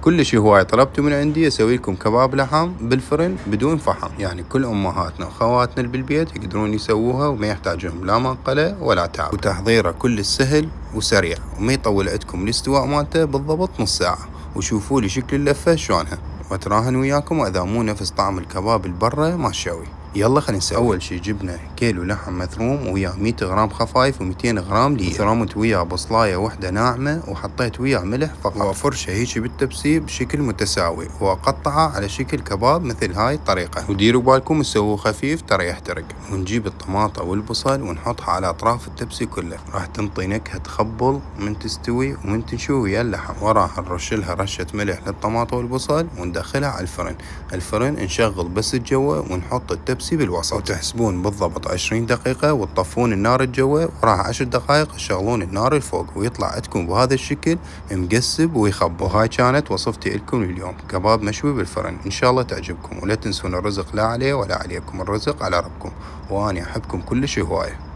كلش هواية طلبتوا من عندي اسوي لكم كباب لحم بالفرن بدون فحم، يعني كل امهاتنا وخواتنا اللي بالبيت يقدرون يسووها وما يحتاجون لا منقلة ولا تعب، وتحضيره كل سهل وسريع وما يطول عندكم الاستواء مالته بالضبط نص ساعة. وشوفوا لي شكل اللفة شلونها، واتراهن وياكم واذا مو نفس طعم الكباب البرة ما الشوي. يلا خلينا نسوي. اول شي جبنا كيلو لحم مثروم وياه 100 غرام خفايف و200 غرام ليه، ثرمت وياه بصلايه وحده ناعمه وحطيت وياه ملح فقط، وافرشه هيك بالتبسيب بشكل متساوي واقطعه على شكل كباب مثل هاي الطريقه. وديروا بالكم تسووه خفيف ترى يحترق. ونجيب الطماطه والبصل ونحطها على اطراف التبسي كله، راح تنطي نكهه تخبل من تستوي ومن تنشوي ويا اللحم. وراح نرش لها رشه ملح للطماطه والبصل وندخلها على الفرن نشغل بس الجوه ونحط التبسي بالوسط، وتحسبون بالضبط 20 دقيقة وتطفون النار الجوة، وراح 10 دقائق تشغلون النار الفوق ويطلع عندكم بهذا الشكل مقسب ويخبل. وهاي كانت وصفتي لكم اليوم، كباب مشوي بالفرن، ان شاء الله تعجبكم. ولا تنسون الرزق لا عليه ولا عليكم، الرزق على ربكم. واني احبكم كلش هواية.